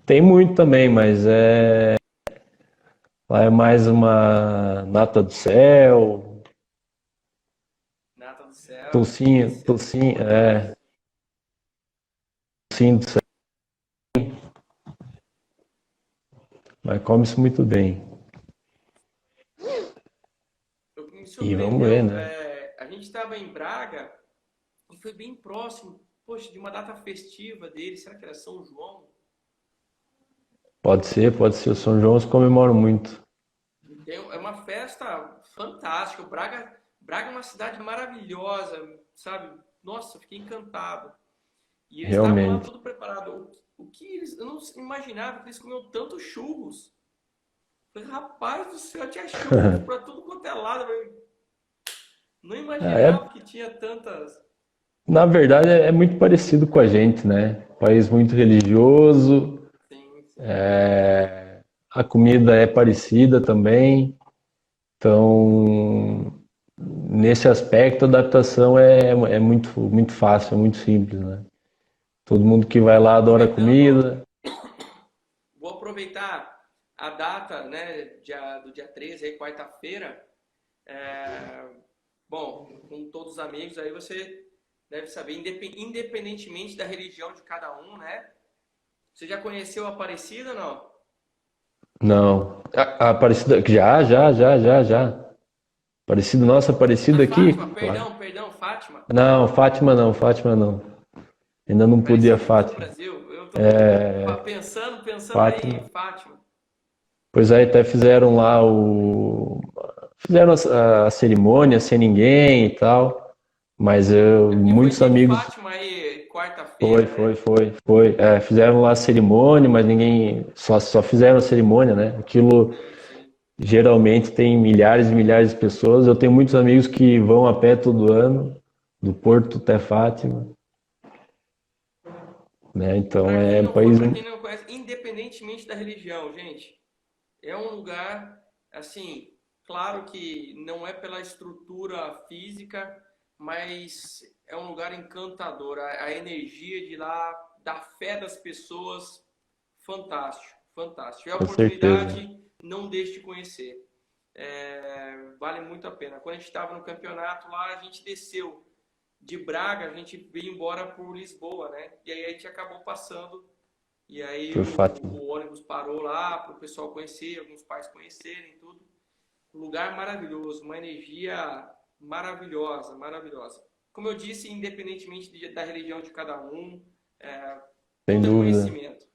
Tem muito também, mas lá é mais uma nata do céu, Nata do céu, tocinho, delícia. tocinho, Bom demais. tocinho do céu, mas come-se muito bem. O que me E vamos ver, surpreendeu, né? a gente estava em Braga e foi bem próximo, poxa, de uma data festiva dele. Será que era São João? Pode ser. O São João se comemora muito, É uma festa fantástica. Braga é uma cidade maravilhosa, sabe? Nossa, eu fiquei encantado. E eles estavam lá realmente. tudo preparado. O que eles, eu não imaginava que eles comiam tanto churros. Eu falei, rapaz do céu, tinha churros para tudo quanto é lado. Eu não imaginava É, que tinha tantas. na verdade, é muito parecido com a gente, né? País muito religioso, Sim, sim. a comida é parecida também. Então, nesse aspecto, a adaptação é muito fácil, é muito simples, né? Todo mundo que vai Então, lá adora comida. vou aproveitar a data, né, do dia 13, aí, quarta-feira. É, bom, com todos os amigos, aí você deve saber, independentemente da religião de cada um, né? Você já conheceu a Aparecida, não? Não. A Aparecida. Já. Aparecida, nossa, A Aparecida aqui? Fátima, Claro. perdão, Fátima. Não, Fátima não. Ainda não podia Aparecida fica no Fátima. Brasil. Eu tô pensando aí Fátima. em Fátima. Pois aí até fizeram lá o. Fizeram a cerimônia sem ninguém e tal. Mas É porque muitos teve amigos. Fátima aí quarta-feira, né? Foi. Fizeram lá a cerimônia, mas ninguém. Só fizeram a cerimônia, né? Aquilo Sim, sim. geralmente tem milhares e milhares de pessoas. Eu tenho muitos amigos que vão a pé todo ano, do Porto até Fátima, né? Então é um país. Para quem não conhece, independentemente da religião, gente, é um lugar, assim, claro que não é pela estrutura física, mas é um lugar encantador. A energia de lá, da fé das pessoas, fantástico, fantástico. Se tiver Com certeza. oportunidade, não deixe de conhecer. Vale muito a pena. Quando a gente estava no campeonato lá, a gente desceu de Braga, a gente veio embora por Lisboa, né? E aí a gente acabou passando e aí Por Fátima. o ônibus parou lá para o pessoal conhecer, alguns pais conhecerem tudo. Um lugar maravilhoso, uma energia maravilhosa, maravilhosa. Como eu disse, independentemente da religião de cada um, é, Sem tudo é dúvida, conhecimento.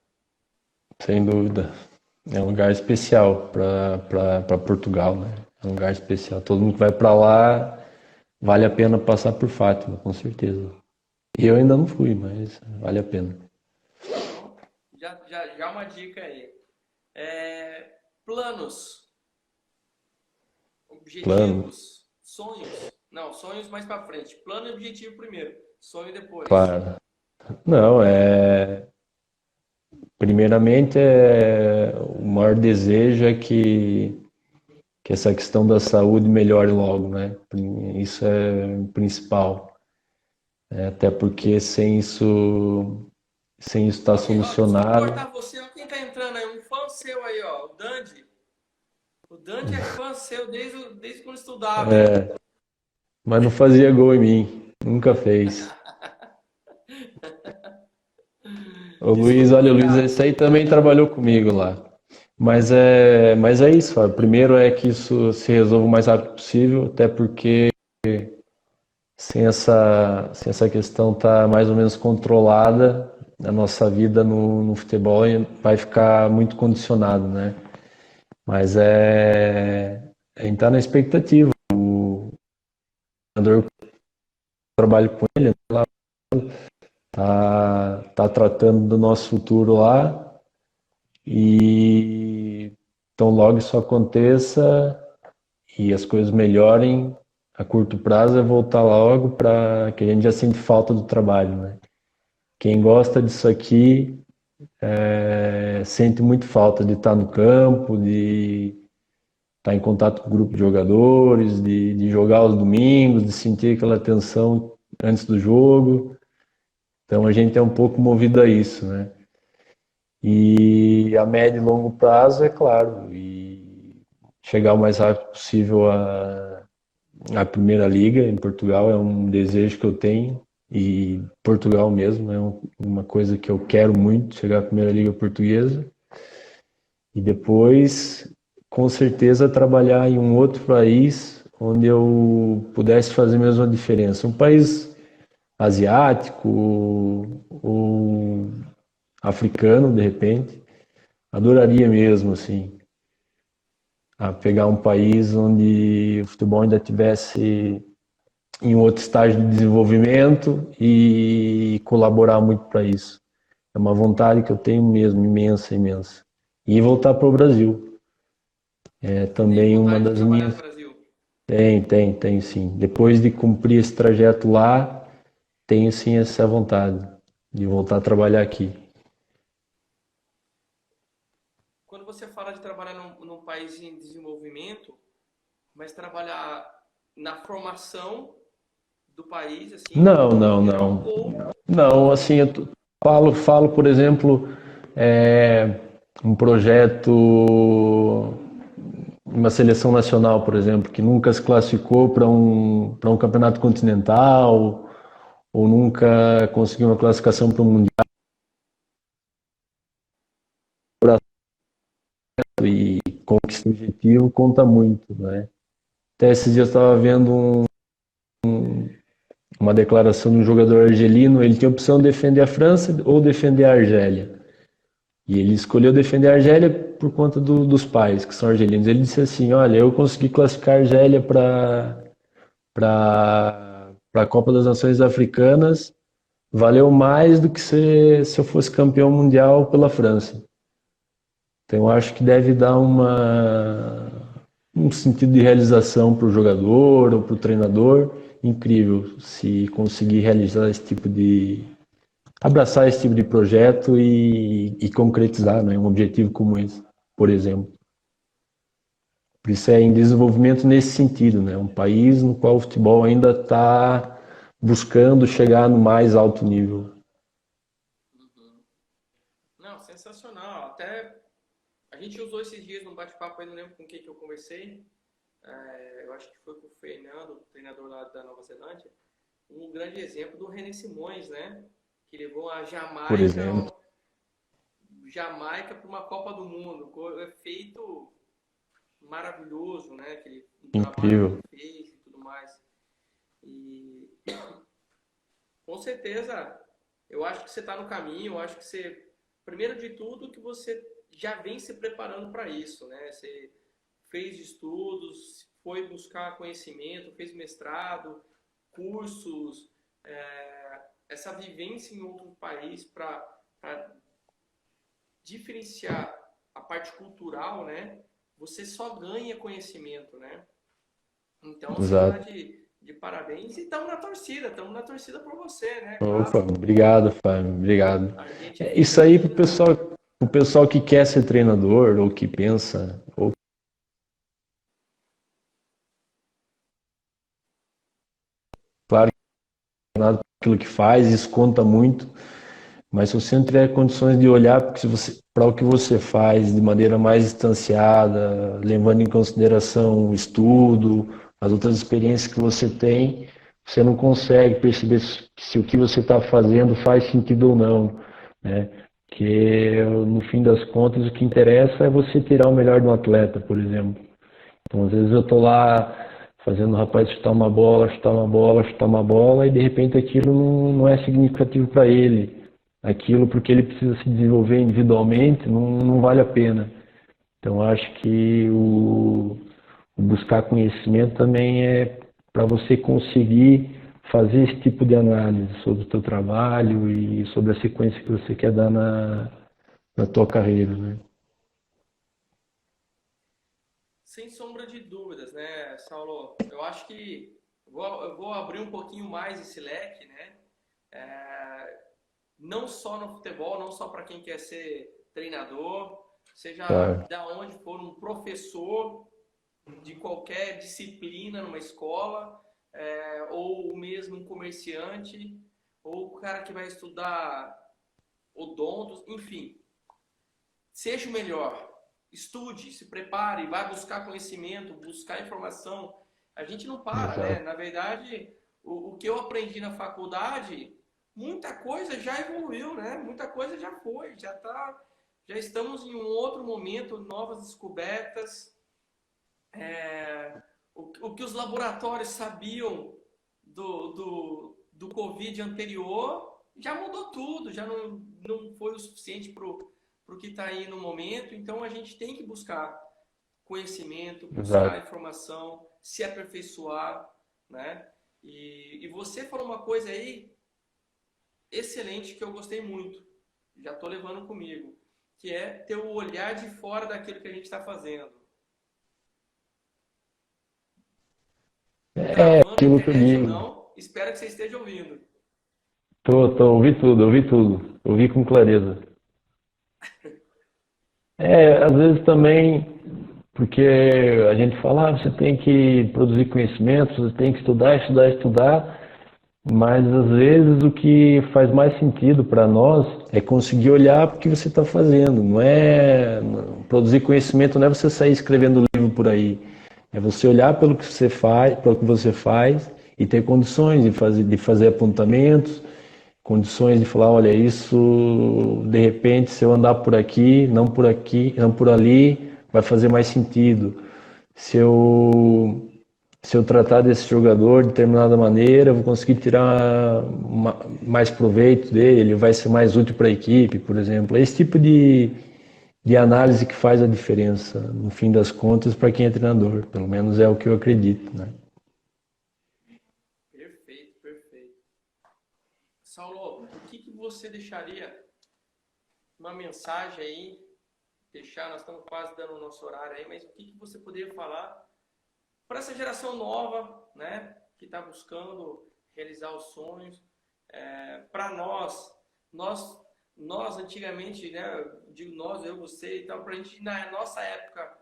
sem dúvida. É um lugar especial para Portugal, né? É um lugar especial. Todo mundo que vai para lá vale a pena passar por Fátima, com certeza. E eu ainda não fui, mas vale a pena. Então, já uma dica aí. Planos, Plano. objetivos, Sonhos? Não, sonhos mais para frente. Plano e objetivo primeiro. Sonho depois. Claro. Não, primeiramente o maior desejo é que essa questão da saúde melhore logo, né? Isso é o principal. Até porque sem isso estar Ok, ó, desculpa solucionado. cortar você. Ó, quem tá entrando aí? Um fã seu aí, ó. O Dandy. O Dandy é fã seu desde quando estudava, hein? Mas não fazia gol em mim, nunca fez. O Luiz, Desculpa, olha, o Luiz, obrigado. esse aí também trabalhou comigo lá. Mas é isso, Fábio. Primeiro é que isso se resolva o mais rápido possível, até porque sem essa questão estar mais ou menos controlada, a nossa vida no futebol vai ficar muito condicionado, né? Mas a gente tá na expectativa. O treinador que eu trabalho com ele lá tá tratando do nosso futuro lá e então logo isso aconteça e as coisas melhorem a curto prazo é voltar logo para que a gente já sente falta do trabalho, né? Quem gosta disso aqui sente muito falta de estar no campo, de estar em contato com o grupo de jogadores, de jogar aos domingos, de sentir aquela tensão antes do jogo. Então a gente é um pouco movido a isso, né? E a médio e longo prazo, é claro, e chegar o mais rápido possível à Primeira Liga em Portugal é um desejo que eu tenho, e Portugal mesmo é uma coisa que eu quero muito, chegar à Primeira Liga Portuguesa, e depois, com certeza, trabalhar em um outro país onde eu pudesse fazer mesmo a diferença. Um país asiático ou africano, de repente. Adoraria mesmo, assim, a pegar um país onde o futebol ainda tivesse em um outro estágio de desenvolvimento e colaborar muito para isso. É uma vontade que eu tenho mesmo, imensa, imensa. E voltar para o Brasil. É Tem também uma vontade de das trabalhar minhas. no Brasil? Tem sim. Depois de cumprir esse trajeto lá, tenho sim essa vontade de voltar a trabalhar aqui. Quando você fala de trabalhar num país em desenvolvimento, mas trabalhar na formação do país, assim, de Não, uma forma não, geral, não. ou Não, outro. assim, falo, por exemplo, um projeto, uma seleção nacional, por exemplo, que nunca se classificou para um campeonato continental ou nunca conseguiu uma classificação para um mundial e conquista o objetivo conta muito, né? Até esses dias eu estava vendo uma declaração de um jogador argelino, ele tinha a opção de defender a França ou defender a Argélia. E ele escolheu defender a Argélia por conta dos pais, que são argelinos. Ele disse assim: Olha, eu consegui classificar a Argélia para a Copa das Nações Africanas, valeu mais do que se eu fosse campeão mundial pela França. Então, eu acho que deve dar um sentido de realização para o jogador ou para o treinador incrível se conseguir realizar esse tipo de abraçar esse tipo de projeto e concretizar, né, um objetivo como esse, por exemplo. Por isso é em desenvolvimento nesse sentido, né, um país no qual o futebol ainda está buscando chegar no mais alto nível. Uhum. Não, sensacional. Até a gente usou esses dias num bate-papo aí, não lembro com quem que eu conversei. Eu acho que foi com o Fernando, treinador lá da Nova Zelândia. Um grande exemplo do René Simões, né? Que levou a Por exemplo, Jamaica para uma Copa do Mundo. É feito maravilhoso, né? Um trabalho que ele incrível. fez e tudo mais. E com certeza, eu acho que você está no caminho. Eu acho que você, primeiro de tudo, que você já vem se preparando para isso, né? Você fez estudos, foi buscar conhecimento, fez mestrado, cursos, essa vivência em outro país para diferenciar a parte cultural, né? Você só ganha conhecimento, né? Então você está exato. de parabéns e estamos na torcida por você, né? Opa, Claro, obrigado, Fábio, obrigado. a gente É, fica isso aí aí, pro pessoal que quer ser treinador ou que pensa, ou claro que nada aquilo que faz, isso conta muito, mas se você não tiver condições de olhar para o que você faz de maneira mais distanciada, levando em consideração o estudo, as outras experiências que você tem, você não consegue perceber se o que você está fazendo faz sentido ou não, né? Que no fim das contas o que interessa é você tirar o melhor do atleta, por exemplo. Então, às vezes eu estou lá fazendo o rapaz chutar uma bola, chutar uma bola, chutar uma bola, e de repente aquilo não é significativo para ele. Aquilo, porque ele precisa se desenvolver individualmente, não vale a pena. Então, acho que o buscar conhecimento também é para você conseguir fazer esse tipo de análise sobre o teu trabalho e sobre a sequência que você quer dar na tua carreira, né? sem sombra de dúvidas, né, Saulo? Eu acho que eu vou abrir um pouquinho mais esse leque, né? É, não só no futebol, não só para quem quer ser treinador, seja Claro, da onde for um professor de qualquer disciplina numa escola, ou mesmo um comerciante, ou o cara que vai estudar odontos, enfim, seja o melhor. Estude, se prepare, vai buscar conhecimento, buscar informação. A gente não para, né? exato. Na verdade, o que eu aprendi na faculdade, muita coisa já evoluiu, né? Muita coisa já foi, já estamos em um outro momento, novas descobertas. O que os laboratórios sabiam do Covid anterior já mudou tudo, já não foi o suficiente para o que está aí no momento. Então a gente tem que buscar conhecimento, buscar Exato. informação, se aperfeiçoar, né? E você falou uma coisa aí excelente que eu gostei muito, já estou levando comigo, que é ter o olhar de fora daquilo que a gente está fazendo. É Travando a aquilo que eu internet ou digo. não, espero que você esteja ouvindo. Ouvi tudo, ouvi com clareza. É, às vezes também, porque a gente fala, você tem que produzir conhecimento, você tem que estudar, estudar, estudar, mas às vezes o que faz mais sentido para nós é conseguir olhar para o que você está fazendo. Não é produzir conhecimento, não é você sair escrevendo livro por aí. É você olhar pelo que você faz, pelo que você faz e ter condições de fazer apontamentos, condições de falar, olha, isso de repente se eu andar por aqui, não por ali, vai fazer mais sentido. Se eu se eu tratar desse jogador de determinada maneira, eu vou conseguir tirar mais proveito dele, ele vai ser mais útil para a equipe, por exemplo. É esse tipo de análise que faz a diferença, no fim das contas, para quem é treinador. Pelo menos é o que eu acredito, né? Perfeito, perfeito. Saulo, o que, que você deixaria uma mensagem aí? Deixar, nós estamos quase dando o nosso horário aí, mas o que, que você poderia falar para essa geração nova, né, que está buscando realizar os sonhos? Para nós, nós antigamente, né, digo nós, eu, você e tal, para a gente na nossa época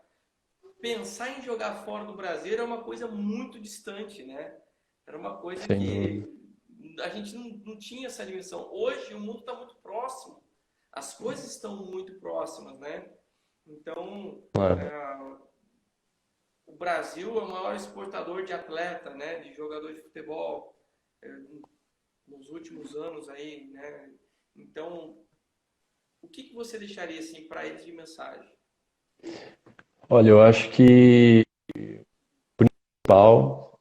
pensar em jogar fora do Brasil era uma coisa muito distante, né? Era uma coisa Sem dúvida. que a gente não tinha essa dimensão. Hoje o mundo está muito próximo, as coisas estão muito próximas, né? Então, Claro. é, o Brasil é o maior exportador de atleta, né? De jogador de futebol é, nos últimos anos aí, né? Então, o que, que você deixaria assim para eles de mensagem? Olha, eu acho que principal,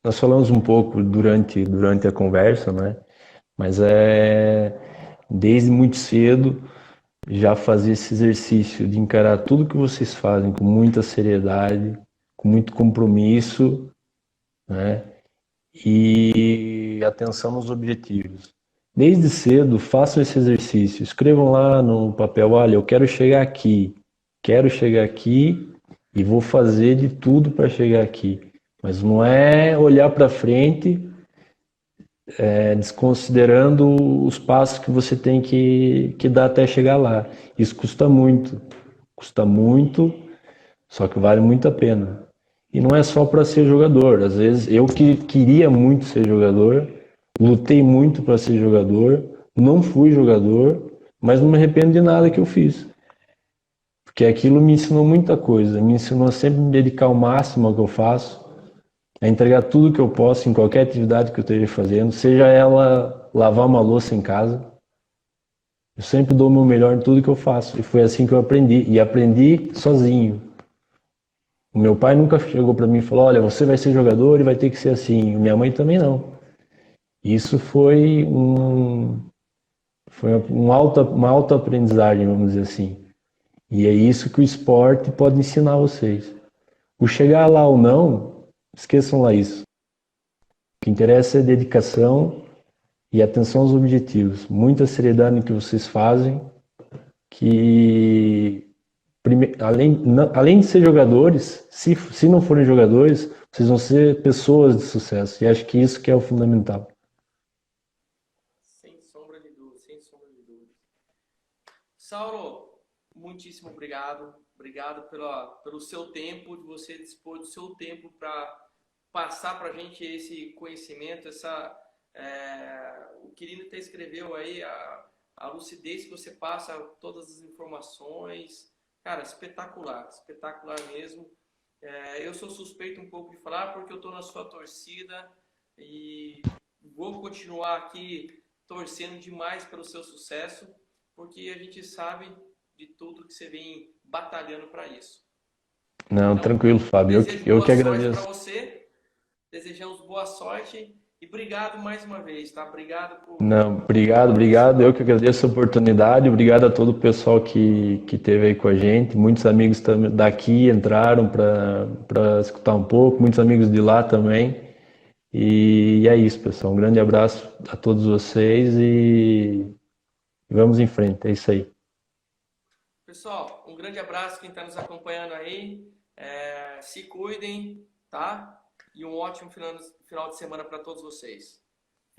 nós falamos um pouco durante a conversa, né? Mas é desde muito cedo já fazer esse exercício de encarar tudo que vocês fazem com muita seriedade, com muito compromisso, né? E atenção nos objetivos. Desde cedo, façam esse exercício. Escrevam lá no papel: olha, eu quero chegar aqui e vou fazer de tudo para chegar aqui. Mas não é olhar para frente, desconsiderando os passos que você tem que dar até chegar lá. Isso custa muito, só que vale muito a pena. E não é só para ser jogador. Às vezes eu que queria muito ser jogador, lutei muito para ser jogador, não fui jogador, mas não me arrependo de nada que eu fiz. Porque aquilo me ensinou muita coisa, me ensinou a sempre me dedicar ao máximo ao que eu faço, a entregar tudo que eu posso em qualquer atividade que eu esteja fazendo, seja ela lavar uma louça em casa. Eu sempre dou o meu melhor em tudo que eu faço. E foi assim que eu aprendi. E aprendi sozinho. O meu pai nunca chegou para mim e falou: olha, você vai ser jogador e vai ter que ser assim. Minha mãe também não. Isso foi uma alta aprendizagem, vamos dizer assim. E é isso que o esporte pode ensinar vocês. O chegar lá ou não, esqueçam lá isso. O que interessa é dedicação e atenção aos objetivos. Muita seriedade no que vocês fazem, que além de ser jogadores, se não forem jogadores, vocês vão ser pessoas de sucesso. E acho que isso que é o fundamental. Sem sombra de dúvida, sem sombra de dúvida. Saulo, muitíssimo obrigado. Obrigado pelo seu tempo, de você dispor do seu tempo para passar para a gente esse conhecimento, o Quirino até escreveu aí, a lucidez que você passa, todas as informações. Cara, espetacular, espetacular mesmo. Eu sou suspeito um pouco de falar porque eu estou na sua torcida e vou continuar aqui torcendo demais pelo seu sucesso, porque a gente sabe de tudo que você vem batalhando para isso. Não, Então, tranquilo, Fábio. desejo Eu boa que sorte para agradeço. você, desejamos boa sorte e obrigado mais uma vez, tá? Obrigado Não, por obrigado, obrigado. Eu participar. que agradeço a oportunidade. Obrigado a todo o pessoal que esteve aí com a gente. Muitos amigos daqui entraram para escutar um pouco, muitos amigos de lá também. E é isso, pessoal. Um grande abraço a todos vocês e vamos em frente. É isso aí. Pessoal, um grande abraço quem está nos acompanhando aí. Se cuidem, tá? E um ótimo final de semana para todos vocês.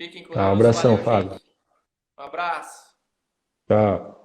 Fiquem com Tá, um Deus. abração, Valeu, Fábio. gente. Um abraço. Tchau.